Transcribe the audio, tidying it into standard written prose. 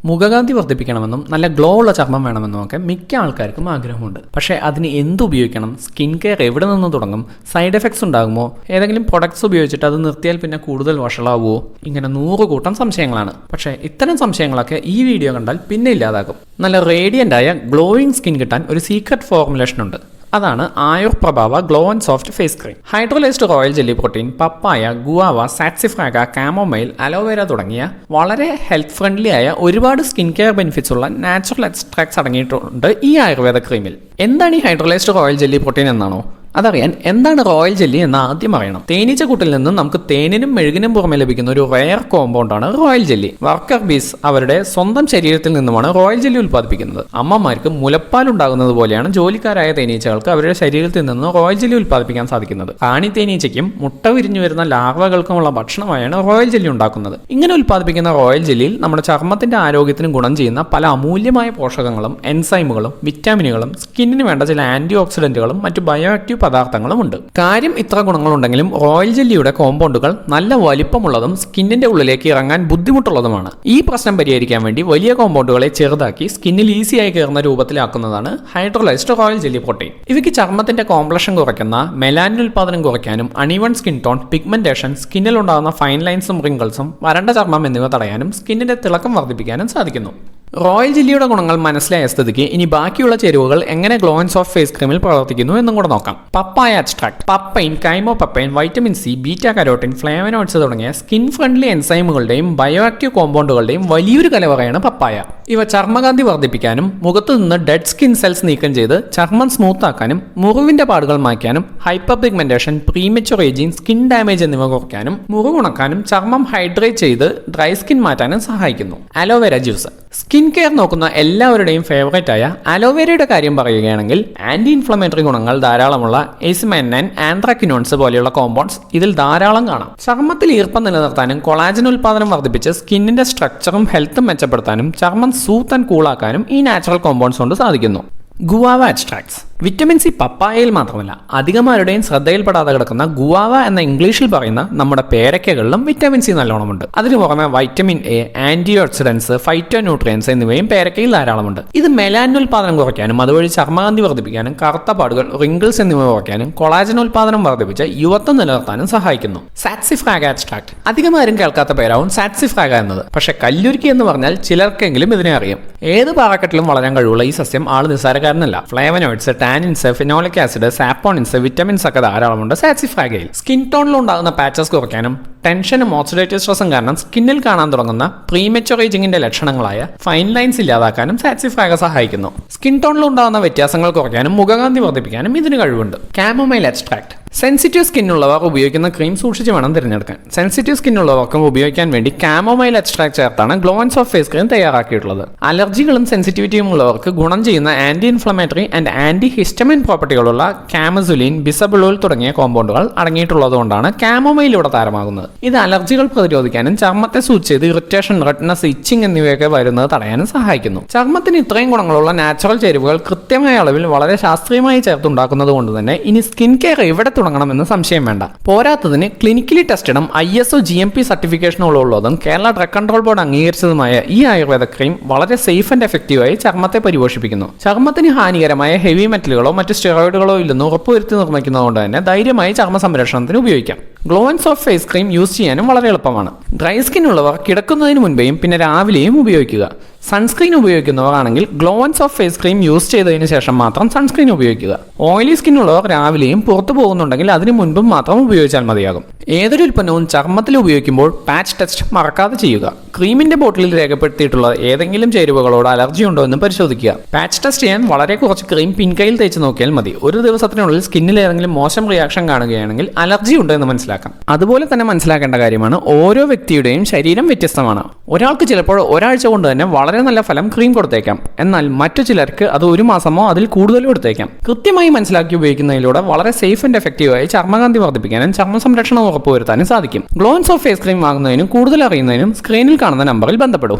മുഖകാന്തി വർദ്ധിപ്പിക്കണമെന്നും നല്ല ഗ്ലോ ഉള്ള ചർമ്മം വേണമെന്നും ഒക്കെ മിക്ക ആൾക്കാർക്കും ആഗ്രഹമുണ്ട്. പക്ഷേ അതിന് എന്തുപയോഗിക്കണം, സ്കിൻ കെയർ എവിടെ നിന്ന് തുടങ്ങും, സൈഡ് എഫക്ട്സ് ഉണ്ടാകുമോ, ഏതെങ്കിലും പ്രൊഡക്ട്സ് ഉപയോഗിച്ചിട്ട് അത് നിർത്തിയാൽ പിന്നെ കൂടുതൽ വഷളാവുമോ, ഇങ്ങനെ 100 കൂട്ടം സംശയങ്ങളാണ്. പക്ഷേ ഇത്തരം സംശയങ്ങളൊക്കെ ഈ വീഡിയോ കണ്ടാൽ പിന്നെ ഇല്ലാതാകും. നല്ല റേഡിയൻ്റ് ആയ ഗ്ലോയിങ് സ്കിൻ കിട്ടാൻ ഒരു സീക്രട്ട് ഫോർമുലേഷൻ ഉണ്ട്. അതാണ് Ayur Prabhava glow and soft face cream. Hydrolysed royal jelly protein, papaya, guava, saxifraga, chamomile, aloe vera തുടങ്ങിയ വളരെ ഹെൽത്ത് ഫ്രണ്ട്ലി ആയ ഒരുപാട് സ്കിൻ കെയർ ബെനിഫിറ്റ്സ് ഉള്ള നാച്ചുറൽ എക്സ്ട്രാക്ട്സ് അടങ്ങിയിട്ടുണ്ട് ഈ ആയുർവേദ ക്രീമിൽ. എന്താണ് ഈ ഹൈഡ്രോലൈസ്ഡ് റോയൽ ജെല്ലി പ്രോട്ടീൻ എന്നാണോ? അതറിയാൻ എന്താണ് റോയൽ ജെല്ലി എന്ന് ആദ്യം അറിയണം. തേനീച്ചക്കൂട്ടിൽ നിന്നും നമുക്ക് തേനിനും മെഴുകിനും പുറമെ ലഭിക്കുന്ന ഒരു റെയർ കോമ്പൗണ്ടാണ് റോയൽ ജെല്ലി. വർക്കർ ബീസ് അവരുടെ സ്വന്തം ശരീരത്തിൽ നിന്നുമാണ് റോയൽ ജെല്ലി ഉൽപ്പാദിപ്പിക്കുന്നത്. അമ്മമാർക്ക് മുലപ്പാൽ ഉണ്ടാകുന്നത് പോലെയാണ് ജോലിക്കാരായ തേനീച്ചകൾക്ക് അവരുടെ ശരീരത്തിൽ നിന്ന് റോയൽ ജെല്ലി ഉൽപ്പാദിപ്പിക്കാൻ സാധിക്കുന്നത്. റാണി തേനീച്ചയ്ക്കും മുട്ട വിരിഞ്ഞു വരുന്ന ലാർവകൾക്കുമുള്ള ഭക്ഷണമായാണ് റോയൽ ജെല്ലി ഉണ്ടാക്കുന്നത്. ഇങ്ങനെ ഉൽപ്പാദിപ്പിക്കുന്ന റോയൽ ജെല്ലിയിൽ നമ്മുടെ ചർമ്മത്തിന്റെ ആരോഗ്യത്തിന് ഗുണം ചെയ്യുന്ന പല അമൂല്യമായ പോഷകങ്ങളും എൻസൈമുകളും വിറ്റാമിനുകളും സ്കിന്നിന് വേണ്ട ചില ആന്റി ഓക്സിഡന്റുകളും മറ്റു ബയോആക്റ്റീവ് പദാർത്ഥങ്ങളും ഉണ്ട്. കാര്യം ഇത്ര ഗുണങ്ങളുണ്ടെങ്കിലും റോയൽ ജെല്ലിയുടെ കോമ്പൗണ്ടുകൾ നല്ല വലിപ്പമുള്ളതും സ്കിന്നിന്റെ ഉള്ളിലേക്ക് ഇറങ്ങാൻ ബുദ്ധിമുട്ടുള്ളതുമാണ്. ഈ പ്രശ്നം പരിഹരിക്കാൻ വേണ്ടി വലിയ കോമ്പൗണ്ടുകളെ ചെറുതാക്കി സ്കിന്നിൽ ഈസിയായി കയറുന്ന രൂപത്തിലാക്കുന്നതാണ് ഹൈഡ്രോലൈസ്ഡ് റോയൽ ജെല്ലി പ്രോട്ടീൻ. ഇവയ്ക്ക് ചർമ്മത്തിന്റെ കോംപ്ലക്ഷൻ കുറയ്ക്കുന്ന മെലാനിൻ ഉൽപാദനം കുറയ്ക്കാനും അൺഈവൺ സ്കിൻ ടോൺ, പിഗ്മെന്റേഷൻ, സ്കിന്നിൽ ഉണ്ടാകുന്ന ഫൈൻ ലൈൻസും റിങ്കിൾസും, വരണ്ട ചർമ്മം എന്നിവ തടയാനും സ്കിന്നിന്റെ തിളക്കം വർദ്ധിപ്പിക്കാനും സാധിക്കുന്നു. റോയൽ ജെല്ലിയുടെ ഗുണങ്ങൾ മനസ്സിലായ സ്ഥിതിക്ക് ഇനി ബാക്കിയുള്ള ചേരുവകൾ എങ്ങനെ ഗ്ലോ ആൻഡ് സോഫ്റ്റ് ഫേസ് ക്രീമിൽ പ്രവർത്തിക്കുന്നു എന്നും കൂടെ നോക്കാം. Papaya extract. Papain, chymopapain, vitamin C, beta carotene, flavonoids തുടങ്ങിയ സ്കിൻ ഫ്രണ്ട്ലി എൻസൈമുകളുടെയും ബയോആക്റ്റീവ് കോമ്പൗണ്ടുകളുടെയും വലിയൊരു കലവറയാണ് പപ്പായ. ഇവ ചർമ്മകാന്തി വർദ്ധിപ്പിക്കാനും മുഖത്തു നിന്ന് ഡെഡ് സ്കിൻ സെൽസ് നീക്കം ചെയ്ത് ചർമ്മം സ്മൂത്ത് ആക്കാനും മുറിവിന്റെ പാടുകൾ മായ്ക്കാനും hyper pigmentation, premature ageing, skin damage എന്നിവ കുറയ്ക്കാനും മുറിവുണക്കാനും ചർമ്മം ഹൈഡ്രേറ്റ് ചെയ്ത് ഡ്രൈ സ്കിൻ മാറ്റാനും സഹായിക്കുന്നു. Aloe vera juice. സ്കിൻ കെയർ നോക്കുന്ന എല്ലാവരുടെയും ഫേവറേറ്റ് ആയ അലോവേരയുടെ കാര്യം പറയുകയാണെങ്കിൽ ആന്റി ഇൻഫ്ലമേറ്ററി ഗുണങ്ങൾ ധാരാളമുള്ള എസിമെനൈൻ, ആന്ത്രാക്വിനോൺസ് പോലെയുള്ള കോമ്പൗണ്ട്സ് ഇതിൽ ധാരാളം കാണാം. ചർമ്മത്തിൽ ഈർപ്പം നിലനിർത്താനും കൊളാജൻ ഉൽപാദനം വർദ്ധിപ്പിച്ച് സ്കിന്നിന്റെ സ്ട്രക്ചറും ഹെൽത്തും മെച്ചപ്പെടുത്താനും ചർമ്മം സൂത്ത് ആൻഡ് കൂളാക്കാനും ഈ നാച്ചുറൽ കോമ്പൗണ്ട്സ് കൊണ്ട് സാധിക്കുന്നു. Guava extracts. വിറ്റമിൻ സി പപ്പായയിൽ മാത്രമല്ല അധികമാരുടെയും ശ്രദ്ധയിൽപ്പെടാതെ കിടക്കുന്ന ഗുവാവ എന്ന ഇംഗ്ലീഷിൽ പറയുന്ന നമ്മുടെ പേരയ്ക്കകളിലും വിറ്റമിൻ സി നല്ലോണമുണ്ട്. അതിനു പുറമെ vitamin A, antioxidants, phytonutrients എന്നിവയും പേരയ്ക്കയിൽ ധാരാളമുണ്ട്. ഇത് മെലാനിൻ ഉൽപാദനം കുറയ്ക്കാനും അതുവഴി ചർമ്മകാന്തി വർദ്ധിപ്പിക്കാനും കറുത്ത പാടുകൾ, റിങ്കിൾസ് എന്നിവ കുറയ്ക്കാനും കൊളാജൻ ഉൽപാദനം വർദ്ധിപ്പിച്ച് യുവത്വം നിലനിർത്താനും സഹായിക്കുന്നു. സാക്സിഫ്രാഗ എക്സ്ട്രാക്ട്. അധികമാരും കേൾക്കാത്ത പേരാവും സാക്സിഫ്രാഗ എന്നത്. പക്ഷെ കല്ലുരുക്കി എന്ന് പറഞ്ഞാൽ ചിലർക്കെങ്കിലും ഇതിനെ അറിയാം. ഏത് പാറക്കെട്ടിലും വളരാൻ കഴിവുള്ള ഈ സസ്യം ആള് നിസ്സാരക്കാരനല്ല. Flavonoids, tannins, phenolic acid, saponins, vitamins ഒക്കെ ധാരാളമുണ്ട് സാക്സിഫ്രാഗയിൽ. സ്കിൻ ടോണിൽ ഉണ്ടാകുന്ന പാച്ചസ് കുറയ്ക്കാനും ടെൻഷനും ഓക്സിഡേറ്റീവ് സ്ട്രെസ്സും കാരണം സ്കിന്നിൽ കാണാൻ തുടങ്ങുന്ന പ്രീമച്വർ ഏജിംഗിന്റെ ലക്ഷണങ്ങളായ ഫൈൻ ലൈൻസ് ഇല്ലാതാക്കാനും സാക്സിഫ്രാഗ സഹായിക്കുന്നു. സ്കിൻ ടോണിൽ ഉണ്ടാകുന്ന വ്യത്യാസങ്ങൾ കുറയ്ക്കാനും മുഖകാന്തി വർദ്ധിപ്പിക്കാനും ഇതിന് കഴിവുണ്ട്. കാമോമൈൽ എക്സ്ട്രാക്ട്. സെൻസിറ്റീവ് സ്കിന്നുള്ളവർ ഉപയോഗിക്കുന്ന ക്രീം സൂക്ഷിച്ച് വേണം തിരഞ്ഞെടുക്കാൻ. സെൻസിറ്റീവ് സ്കിന്നുള്ളവർക്കും ഉപയോഗിക്കാൻ വേണ്ടി കാമോമൈൽ എക്സ്ട്രാക്ട് ചേർത്താണ് glow and soft face cream തയ്യാറാക്കിയിട്ടുള്ളത്. അലർജികളും സെൻസിറ്റിവിറ്റിയും ഉള്ളവർക്ക് ഗുണം ചെയ്യുന്ന anti inflammatory and anti histamine പ്രോപ്പർട്ടികളുള്ള കാമസുലിൻ, ബിസബുലോൾ തുടങ്ങിയ കോമ്പൗണ്ടുകൾ അടങ്ങിയിട്ടുള്ളതുകൊണ്ടാണ് കാമോമൈൽ ഇവിടെ താരമാകുന്നത്. ഇത് അലർജികൾ പ്രതിരോധിക്കാനും ചർമ്മത്തെ സൂചിച്ച് ചെയ്ത് ഇറിറ്റേഷൻ, റെഡ്നസ്, ഇച്ചിങ് എന്നിവയൊക്കെ വരുന്നത് തടയാനും സഹായിക്കുന്നു. ചർമ്മത്തിന് ഇത്രയും ഗുണങ്ങളുള്ള നാച്ചുറൽ ചേരുവകൾ കൃത്യമായ അളവിൽ വളരെ ശാസ്ത്രീയമായി ചേർത്തുണ്ടാക്കുന്നത് കൊണ്ട് തന്നെ ഇനി സ്കിൻ കെയർ എവിടെ തുടങ്ങണമെന്ന് സംശയം വേണ്ട. പോരാത്തതിന് ക്ലിനിക്കലി ടെസ്റ്റഡും ISO GMP സർട്ടിഫിക്കേഷനുകളുള്ളതും കേരള ഡ്രഗ് കൺട്രോൾ ബോർഡ് അംഗീകരിച്ചതുമായ ഈ ആയുർവേദ ക്രീം വളരെ സേഫ് ആൻഡ് എഫക്റ്റീവായി ചർമ്മത്തെ പരിപോഷിപ്പിക്കുന്നു. ചർമ്മത്തിന് ഹാനികരമായ ഹെവി മെറ്റലുകളോ മറ്റ് സ്റ്റെറോയിഡുകളോ ഇല്ലെന്ന് ഉറപ്പുവരുത്തി നിർമ്മിക്കുന്നതുകൊണ്ട് തന്നെ ധൈര്യമായി ചർമ്മ സംരക്ഷണത്തിന് ഉപയോഗിക്കാം. Glow and soft face cream use ചെയ്യാനും വളരെ എളുപ്പമാണ്. ഡ്രൈ സ്കിൻ ഉള്ളവർ കിടക്കുന്നതിന് മുൻപേയും പിന്നെ രാവിലെയും ഉപയോഗിക്കുക. സൺസ്ക്രീൻ ഉപയോഗിക്കുന്നവർ ആണെങ്കിൽ glow and soft face cream use ചെയ്തതിനു ശേഷം മാത്രം സൺസ്ക്രീൻ ഉപയോഗിക്കുക. ഓയിലി സ്കിൻ ഉള്ളവർ രാവിലെയും പുറത്തു പോകുന്നുണ്ടെങ്കിൽ അതിനു മുൻപും മാത്രം ഉപയോഗിച്ചാൽ മതിയാകും. ഏതൊരു ഉൽപ്പന്നവും ചർമ്മത്തിൽ ഉപയോഗിക്കുമ്പോൾ പാച്ച് ടെസ്റ്റ് മറക്കാതെ ചെയ്യുക. ക്രീമിന്റെ ബോട്ടിലിൽ രേഖപ്പെടുത്തിയിട്ടുള്ള ഏതെങ്കിലും ചേരുവകളോട് അലർജി ഉണ്ടോ എന്ന് പരിശോധിക്കുക. പാച്ച് ടെസ്റ്റ് ചെയ്യാൻ വളരെ കുറച്ച് ക്രീം പിൻകൈയിൽ തേച്ച് നോക്കിയാൽ മതി. ഒരു ദിവസത്തിനുള്ളിൽ സ്കിന്നിൽ ഏതെങ്കിലും മോശം റിയാക്ഷൻ കാണുകയാണെങ്കിൽ അലർജി ഉണ്ട് എന്ന് മനസ്സിലാക്കാം. അതുപോലെ തന്നെ മനസ്സിലാക്കേണ്ട കാര്യമാണ് ഓരോ വ്യക്തിയുടെയും ശരീരം വ്യത്യസ്തമാണ്. ഒരാൾക്ക് ചിലപ്പോൾ ഒരാഴ്ച കൊണ്ട് തന്നെ വളരെ നല്ല ഫലം ക്രീം കൊടുത്തേക്കാം. എന്നാൽ മറ്റു ചിലർക്ക് അത് 1 മാസമോ അതിൽ കൂടുതലോ എടുത്തേക്കാം. കൃത്യമായി മനസ്സിലാക്കി ഉപയോഗിക്കുന്നതിലൂടെ വളരെ സേഫ് ആൻഡ് എഫക്റ്റീവായി ചർമ്മകാന്തി വർദ്ധിപ്പിക്കാനും ചർമ്മ സംരക്ഷണം ഉറപ്പുവരുത്താനും സാധിക്കും. Glow and soft face cream വാങ്ങുന്നതിനും കൂടുതൽ അറിയുന്നതിനും സ്ക്രീനിൽ കാണുന്ന നമ്പറിൽ ബന്ധപ്പെടൂ.